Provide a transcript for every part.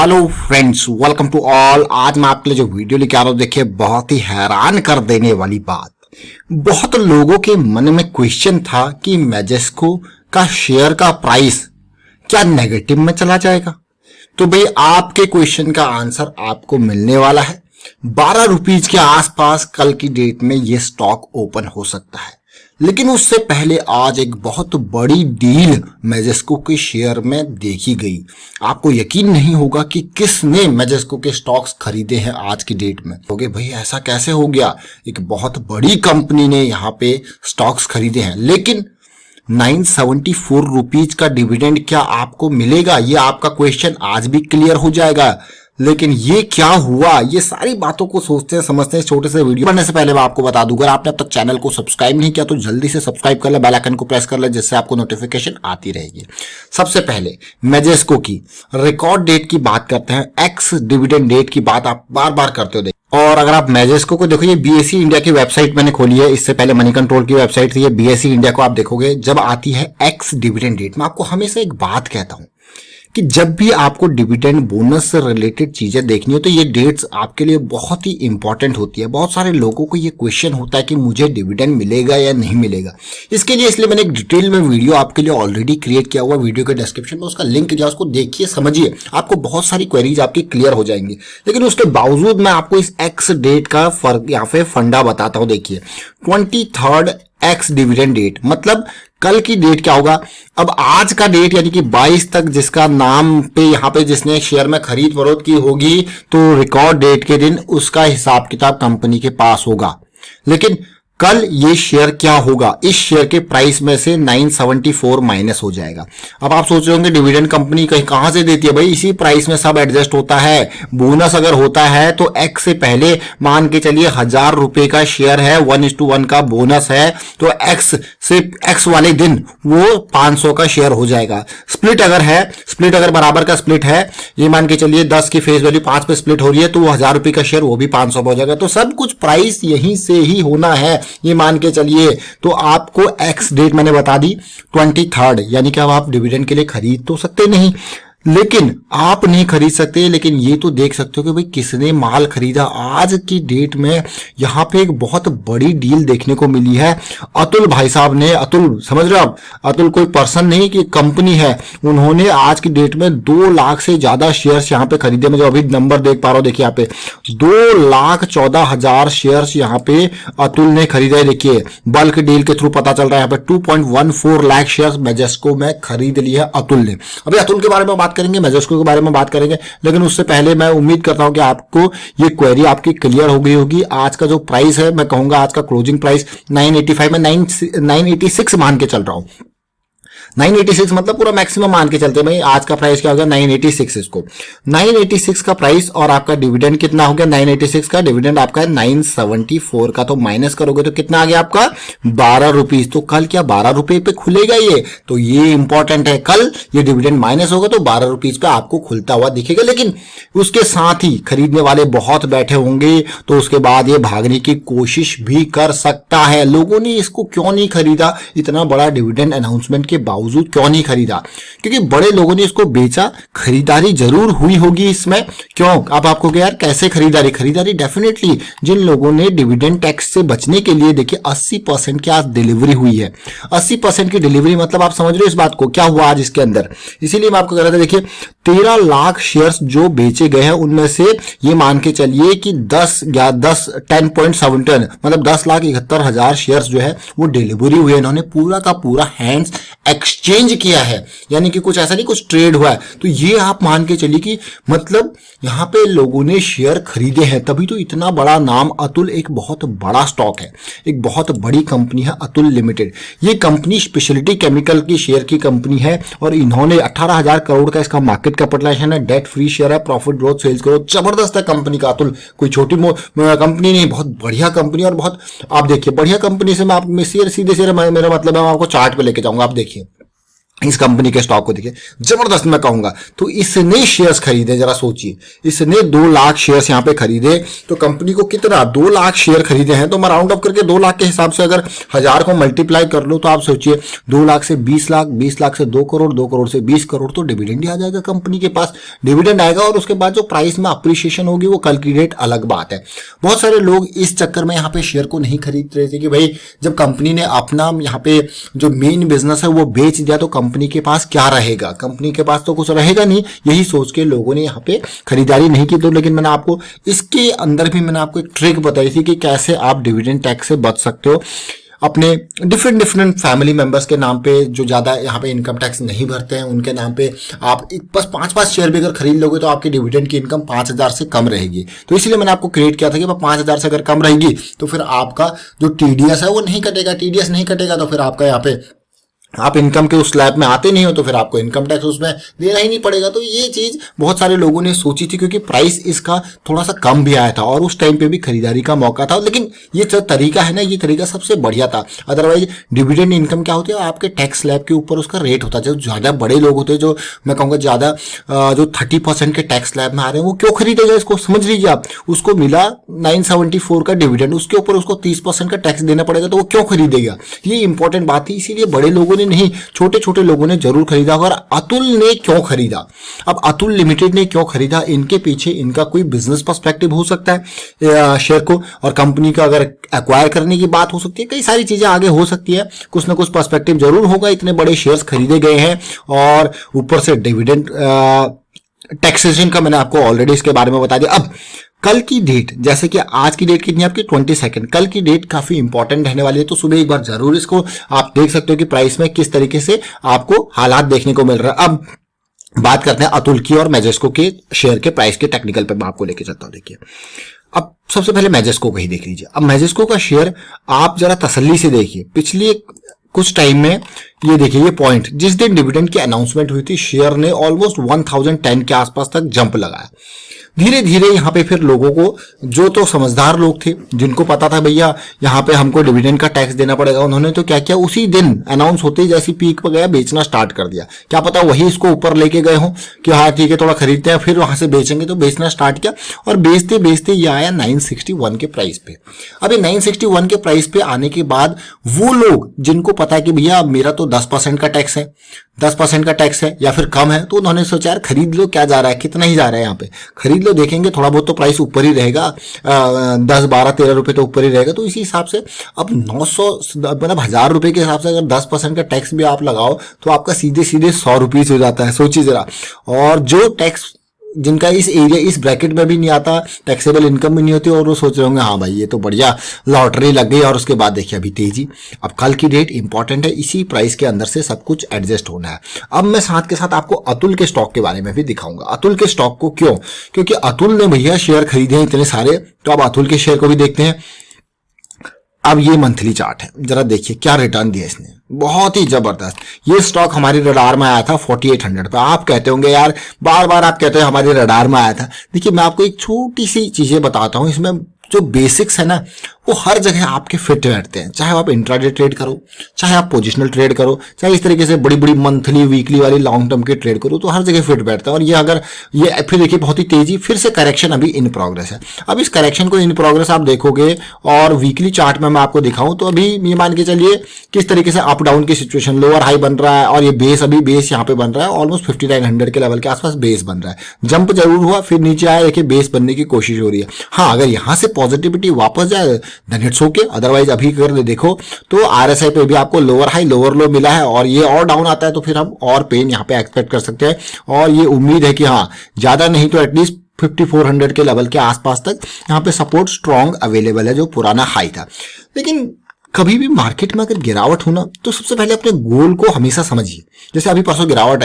Hello friends, welcome to all. आज मैं आपके लिए जो वीडियो लेके आ रहा हूँ, देखिए बहुत ही हैरान कर देने वाली बात। बहुत लोगों के मन में क्वेश्चन था कि मैजेस्को का शेयर का प्राइस क्या नेगेटिव में चला जाएगा। तो भाई आपके क्वेश्चन का आंसर आपको मिलने वाला है। 12 रुपीज के आसपास कल की डेट में ये स्टॉक ओपन हो सकता है, लेकिन उससे पहले आज एक बहुत बड़ी डील मैजेस्को के शेयर में देखी गई। आपको यकीन नहीं होगा कि किसने मैजेस्को के स्टॉक्स खरीदे हैं आज की डेट में। होगे भाई ऐसा कैसे हो गया, एक बहुत बड़ी कंपनी ने यहाँ पे स्टॉक्स खरीदे हैं, लेकिन 974 रुपीज का डिविडेंड क्या आपको मिलेगा? ये आपका क्वेश्चन आज भी क्लियर हो जाएगा। लेकिन ये क्या हुआ, ये सारी बातों को सोचते हैं समझते हैं। छोटे से वीडियो बनने से पहले मैं आपको बता दूं, अगर आपने अब तक चैनल को सब्सक्राइब नहीं किया तो जल्दी से सब्सक्राइब कर ले, बेल आइकन को प्रेस कर ले, जिससे आपको नोटिफिकेशन आती रहेगी। सबसे पहले मैजेस्को की रिकॉर्ड डेट की बात करते हैं। एक्स डिविडेंड डेट की बात आप बार बार करते हो। और अगर आप मैजेस्को को देखो, ये बीएसई इंडिया की वेबसाइट मैंने खोली है, इससे पहले मनी कंट्रोल की वेबसाइट थी। ये बीएसई इंडिया को आप देखोगे, जब आती है एक्स डिविडेंड डेट, मैं आपको हमेशा एक बात कहता हूं कि जब भी आपको डिविडेंड बोनस से रिलेटेड चीजें देखनी हो तो ये डेट्स आपके लिए बहुत ही इंपॉर्टेंट होती है। बहुत सारे लोगों को ये क्वेश्चन होता है कि मुझे डिविडेंड मिलेगा या नहीं मिलेगा। इसलिए मैंने एक डिटेल में वीडियो आपके लिए ऑलरेडी क्रिएट किया हुआ, वीडियो के डिस्क्रिप्शन में उसका लिंक दिया, उसको देखिए समझिए, आपको बहुत सारी क्वेरीज आपकी क्लियर हो जाएंगी। लेकिन उसके बावजूद मैं आपको इस एक्स डेट का फर्क यहाँ पे फंडा बताता हूं। देखिए 23 एक्स डिविडेंड डेट मतलब कल की डेट क्या होगा। अब आज का डेट यानी कि 22 तक जिसका नाम पे यहाँ पे जिसने शेयर में खरीद फरोख्त की होगी, तो रिकॉर्ड डेट के दिन उसका हिसाब किताब कंपनी के पास होगा। लेकिन कल ये शेयर क्या होगा, इस शेयर के प्राइस में से 974 माइनस हो जाएगा। अब आप सोच रहे होंगे डिविडेंड कंपनी कहां से देती है? भाई इसी प्राइस में सब एडजस्ट होता है। बोनस अगर होता है तो एक्स से पहले मान के चलिए 1000 रुपए का शेयर है, 1:1 का बोनस है, तो एक्स से एक्स वाले दिन वो 500 का शेयर हो जाएगा। स्प्लिट अगर बराबर का स्प्लिट है, ये मान के चलिए 10 की फेस वैल्यू 5 पे स्प्लिट हो रही है, तो वो 1000 रुपए का शेयर वो भी 500 हो जाएगा। तो सब कुछ प्राइस यहीं से ही होना है, ये मान के चलिए। तो आपको एक्स डेट मैंने बता दी 23, यानी कि अब आप डिविडेंड के लिए खरीद तो सकते नहीं, लेकिन आप नहीं खरीद सकते, लेकिन ये तो देख सकते हो कि भाई किसने माल खरीदा। आज की डेट में यहाँ पे एक बहुत बड़ी डील देखने को मिली है। अतुल भाई साहब ने, अतुल समझ रहे हो आप, अतुल कोई पर्सन नहीं कि कंपनी है, उन्होंने आज की डेट में 2 लाख से ज्यादा शेयर्स यहाँ पे खरीदे। मैं जो अभी नंबर देख पा रहा हूँ, देखिए यहाँ पे 2,14,000 शेयर्स यहाँ पे अतुल ने खरीदे। देखिए बल्क डील के थ्रू पता चल रहा है, यहाँ पे 2.14 लाख शेयर्स मैजेस्को में खरीद लिए है अतुल ने। अभी अतुल के बारे में बात करेंगे, मैजेस्को के बारे में बात करेंगे, लेकिन उससे पहले मैं उम्मीद करता हूं कि आपको ये क्वेरी आपकी क्लियर हो गई होगी। आज का जो प्राइस है, मैं कहूंगा आज का क्लोजिंग प्राइस 985 में 986 मान के चल रहा हूं। 986 मतलब पूरा मैक्सिमम मान के चलते हैं भाई। आज का प्राइस क्या हो गया 986, इसको 986 का प्राइस, और आपका डिविडेंड कितना हो गया 986 का डिविडेंड आपका है 974 का, तो माइनस करोगे तो कितना आ गया आपका 12 रुपीज। तो कल क्या 12 रुपए पे खुलेगा ये, तो ये इंपॉर्टेंट है। कल ये डिविडेंड माइनस होगा तो 12 रुपीज पे आपको खुलता हुआ दिखेगा। लेकिन उसके साथ ही खरीदने वाले बहुत बैठे होंगे, तो उसके बाद ये भागने की कोशिश भी कर सकता है। लोगों ने इसको क्यों नहीं खरीदा, इतना बड़ा डिविडेंड अनाउंसमेंट के बावजूद क्यों नहीं खरीदा? क्योंकि बड़े लोगों ने इसको बेचा, खरीदारी जरूर हुई होगी इसमें। क्यों? अब आपको क्या यार कैसे खरीदारी डेफिनेटली जिन लोगों ने डिविडेंड टैक्स से बचने के लिए, देखिए 80% की आज डिलीवरी हुई है। 80% की डिलीवरी मतलब आप समझ रहे हो इस बात को, क्या हुआ आज इसके अंदर। इसीलिए मैं आपको कह रहा था, देखिए 13 लाख शेयर्स जो बेचे गए हैं, उनमें से ये मान के चलिए कि 10.71 मतलब 10,71,000 शेयर्स जो है वो डिलीवरी हुई है। इन्होंने पूरा का पूरा हैंड्स एक्सचेंज किया है, यानी कि कुछ ऐसा नहीं कुछ ट्रेड हुआ है। तो ये आप मान के चलिए कि मतलब यहां पे लोगों ने शेयर खरीदे हैं, तभी तो इतना बड़ा नाम। अतुल एक बहुत बड़ा स्टॉक है, एक बहुत बड़ी कंपनी है अतुल लिमिटेड। ये कंपनी स्पेशलिटी केमिकल की शेयर की कंपनी है, और इन्होंने 18,000 करोड़ का इसका मार्केट कैपिटलाइजेशन है, डेट फ्री शेयर है, प्रॉफिट ग्रोथ, सेल्स ग्रोथ जबरदस्त है कंपनी का। अतुल कोई छोटी कंपनी नहीं, बहुत बढ़िया कंपनी। और बहुत आप देखिए बढ़िया कंपनी से मैं आप सीधे मेरा मतलब है, मैं आपको चार्ट पे लेके जाऊंगा। आप देखिए इस कंपनी के स्टॉक को देखिए, जबरदस्त मैं कहूंगा। तो इसने शेयर्स खरीदे, जरा सोचिए, इसने 2 लाख शेयर्स यहाँ पे खरीदे, तो कंपनी को कितना 2 लाख शेयर खरीदे हैं, तो मैं राउंड अप करके 2 लाख के हिसाब से अगर 1000 को मल्टीप्लाई कर लो तो आप सोचिए 2 लाख से 20 लाख, 20 लाख से 2 करोड़, 2 करोड़ से 20 करोड़, तो डिविडेंड ही आ जाएगा कंपनी के पास, डिविडेंड आएगा। और उसके बाद जो प्राइस में अप्रिसिएशन होगी वो कल की डेट अलग बात है। बहुत सारे लोग इस चक्कर में यहाँ पे शेयर को नहीं खरीद रहे थे कि भाई जब कंपनी ने अपना यहाँ पे जो मेन बिजनेस है वो बेच दिया तो कंपनी के पास क्या रहेगा, कंपनी के पास तो कुछ रहेगा नहीं, यही सोच के लोगों ने यहाँ पे खरीदारी नहीं की। तो लेकिन मैंने आपको इसके अंदर भी मैंने आपको एक ट्रिक बताई थी कि कैसे आप डिविडेंड टैक्स से बच सकते हो। अपने डिफरेंट फैमिली मेंबर्स के नाम पे जो ज्यादा यहाँ पे इनकम टैक्स नहीं भरते हैं उनके नाम पे आप बस 5-5 शेयर भी अगर खरीद लोगे तो आपकी डिविडेंड की इनकम 5000 से कम रहेगी। तो इसलिए मैंने आपको क्रिएट किया था कि 5000 से अगर कम रहेगी तो फिर आपका जो टीडीएस है वो नहीं कटेगा, टीडीएस नहीं कटेगा तो फिर आपका यहाँ पे आप इनकम के उस स्लैब में आते नहीं हो तो फिर आपको इनकम टैक्स उसमें देना ही नहीं पड़ेगा। तो ये चीज बहुत सारे लोगों ने सोची थी क्योंकि प्राइस इसका थोड़ा सा कम भी आया था और उस टाइम पे भी खरीदारी का मौका था। लेकिन ये जो तरीका है ना, ये तरीका सबसे बढ़िया था। अदरवाइज डिविडेंड इनकम क्या होती है, आपके टैक्स स्लैब के ऊपर उसका रेट होता है। जो ज्यादा बड़े लोग होते हैं, जो मैं कहूँगा ज्यादा जो 30% के टैक्स स्लैब में आ रहे हैं, वो क्यों खरीदेगा इसको, समझ लीजिए आप। उसको मिला 974 का डिविडेंड, उसके ऊपर उसको 30% का टैक्स देना पड़ेगा, तो वो क्यों खरीदेगा। ये इंपॉर्टेंट बात थी, इसीलिए बड़े लोगों ने नहीं, छोटे छोटे लोगों ने जरूर खरीदा। और अतुल ने क्यों खरीदा, अब अतुल लिमिटेड ने क्यों खरीदा, इनके पीछे इनका कोई बिजनेस पर्सपेक्टिव हो सकता है शेयर को, और कंपनी का अगर एक्वायर करने की बात हो सकती है, कई सारी चीजें आगे हो सकती है, कुछ ना कुछ पर्सपेक्टिव जरूर होगा। इतने बड़े शेयर्स खरीदे गए हैं और ऊपर से डिविडेंड टैक्सेशन का मैंने आपको ऑलरेडी इसके बारे में बता दिया। अब कल की डेट, जैसे कि आज की डेट कितनी है आपकी 22, कल की डेट काफी इंपॉर्टेंट रहने वाली है। तो सुबह एक बार जरूर इसको आप देख सकते हो कि प्राइस में किस तरीके से आपको हालात देखने को मिल रहा है। अब बात करते हैं अतुल की और मैजेस्को के शेयर के प्राइस के टेक्निकल पे मैं आपको लेके चलता हूं। देखिए, अब सबसे पहले मैजेस्को का ही देख लीजिए। अब मैजेस्को का शेयर आप जरा तसल्ली से देखिए, पिछली कुछ टाइम में ये देखिए, ये पॉइंट जिस दिन डिविडेंड की अनाउंसमेंट हुई थी, शेयर ने ऑलमोस्ट 1010 के आसपास तक जंप लगाया। धीरे धीरे यहाँ पे फिर लोगों को, जो तो समझदार लोग थे जिनको पता था भैया यहाँ पे हमको डिविडेंड का टैक्स देना पड़ेगा, उन्होंने तो क्या किया, उसी दिन अनाउंस होते ही जैसी पीक पर गया बेचना स्टार्ट कर दिया। क्या पता वही इसको ऊपर लेके गए हो कि हाँ ठीक है थोड़ा खरीदते हैं फिर वहां से बेचेंगे, तो बेचना स्टार्ट किया और बेचते बेचते ये आया 961 के प्राइस पे। अब ये 961 के प्राइस पे आने के बाद वो लोग जिनको पता है कि भैया मेरा तो 10% का टैक्स है, 10% का टैक्स है या फिर कम है, तो उन्होंने सोचा यार खरीद लो, क्या जा रहा है, कितना ही जा रहा है यहाँ पे, खरीद लो, देखेंगे थोड़ा बहुत तो प्राइस ऊपर ही रहेगा, 10 12 13 रुपए तो ऊपर ही रहेगा। तो इसी हिसाब से अब 900 मतलब 1000 रुपए के हिसाब से अगर 10% का टैक्स भी आप लगाओ तो आपका सीधे सीधे 100 रुपीज हो जाता है, सोचिए जरा। और जो टैक्स जिनका इस एरिया इस ब्रैकेट में भी नहीं आता, टैक्सेबल इनकम भी नहीं होती, और वो सोच रहे होंगे हाँ भाई ये तो बढ़िया लॉटरी लग गई। और उसके बाद देखिए अभी तेजी, अब कल की डेट इंपॉर्टेंट है, इसी प्राइस के अंदर से सब कुछ एडजस्ट होना है। अब मैं साथ के साथ आपको अतुल के स्टॉक के बारे में भी दिखाऊंगा। अतुल के स्टॉक को क्यों, क्योंकि अतुल ने भैया शेयर खरीदे हैं इतने सारे, तो अब अतुल के शेयर को भी देखते हैं। अब ये मंथली चार्ट है, जरा देखिए क्या रिटर्न दिया इसने, बहुत ही जबरदस्त। ये स्टॉक हमारे रडार में आया था 4800 पे। आप कहते होंगे यार बार बार आप कहते हो हमारे रडार में आया था। देखिए मैं आपको एक छोटी सी चीजें बताता हूं, इसमें जो बेसिक्स है ना वो हर जगह आपके फिट बैठते हैं। चाहे आप इंट्राडे ट्रेड करो, चाहे आप पोजिशनल ट्रेड करो, चाहे इस तरीके से बड़ी बड़ी मंथली वीकली वाली लॉन्ग टर्म की ट्रेड करो, तो हर जगह फिट बैठता है। और ये अगर ये फिर देखिए बहुत ही तेजी, फिर से करेक्शन अभी इन प्रोग्रेस है। अब इस करेक्शन को इन प्रोग्रेस आप देखोगे और वीकली चार्ट में मैं आपको दिखाऊं तो अभी ये मान के चलिए किस तरीके से अप डाउन की सिचुएशन, लोअर हाई बन रहा है और ये बेस, अभी बेस यहाँ पे बन रहा है ऑलमोस्ट 5900 के लेवल के आसपास बेस बन रहा है। जंप जरूर हुआ, फिर नीचे आया, देखिए बेस बनने की कोशिश हो रही है। हाँ अगर यहाँ से पॉजिटिविटी वापस जाए देन इट्स ओके, अदरवाइज अभी अगर देखो तो आरएसआई पे भी आपको लोअर हाई लोअर लो मिला है और ये और डाउन आता है तो फिर हम और पेन यहाँ पे एक्सपेक्ट कर सकते हैं। और ये उम्मीद है कि हाँ ज्यादा नहीं तो एटलीस्ट 5400 के लेवल के आसपास तक यहाँ पे सपोर्ट स्ट्रॉन्ग अवेलेबल है, जो पुराना हाई था। लेकिन कभी भी मार्केट में अगर गिरावट हो ना तो सबसे पहले अपने गोल को हमेशा समझिए। जैसे अभी परसों गिरावट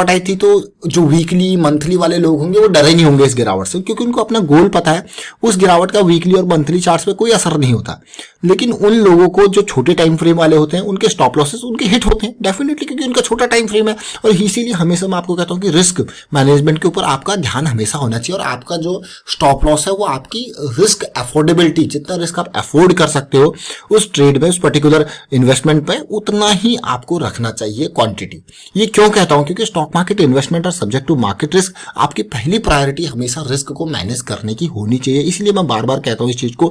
आई थी तो जो वीकली मंथली वाले लोग होंगे वो डरे नहीं होंगे इस गिरावट से, क्योंकि उनको अपना गोल पता है। उस गिरावट का वीकली और मंथली चार्ट्स पे कोई असर नहीं होता। लेकिन उन लोगों को जो छोटे टाइम फ्रेम वाले होते हैं उनके स्टॉप लॉसेस उनके हिट होते हैं डेफिनेटली, क्योंकि उनका छोटा टाइम फ्रेम है। और इसीलिए हमेशा मैं आपको कहता हूं कि रिस्क मैनेजमेंट के ऊपर आपका ध्यान हमेशा होना चाहिए, और आपका जो स्टॉप लॉस है वो आपकी रिस्क अफोर्डेबिलिटी, जितना रिस्क आप अफोर्ड कर सकते हो उस ट्रेड में, उस पर्टिकुलर इन्वेस्टमेंट पे, उतना ही आपको रखना चाहिए क्वांटिटी। ये क्यों कहता हूं, क्योंकि स्टॉक मार्केट इन्वेस्टमेंट और सब्जेक्ट टू मार्केट रिस्क, आपकी पहली प्रायोरिटी हमेशा रिस्क को मैनेज करने की होनी चाहिए। इसलिए मैं बार बार कहता हूं इस चीज को,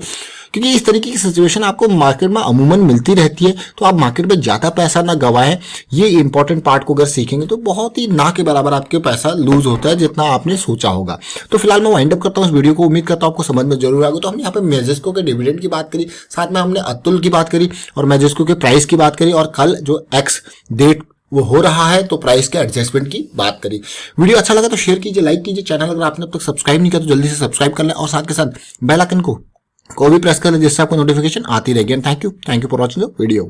क्योंकि इस तरीके की सिचुएशन आपको मार्केट में अमूमन मिलती रहती है, तो आप मार्केट में ज्यादा पैसा ना गवाएं। ये इंपॉर्टेंट पार्ट को अगर सीखेंगे तो बहुत ही ना के बराबर आपके पैसा लूज होता है जितना आपने सोचा होगा। तो फिलहाल मैं वाइंड अप करता हूं इस वीडियो को, उम्मीद करता हूं आपको समझ में जरूर आएगा। तो हमने यहाँ पे मेजेस्को के डिविडेंड की बात करी, साथ में हमने अतुल की बात करी और मेजेस्को के प्राइस की बात करी, और कल जो एक्स डेट वो हो रहा है तो प्राइस के एडजस्टमेंट की बात करी। वीडियो अच्छा लगा तो शेयर कीजिए, लाइक कीजिए, चैनल अगर आपने अब तक सब्सक्राइब नहीं किया तो जल्दी से सब्सक्राइब कर लें, और साथ के साथ बेल आइकन को भी प्रेस कर लें जिससे आपको नोटिफिकेशन आती रहेगी। Thank you for watching the video.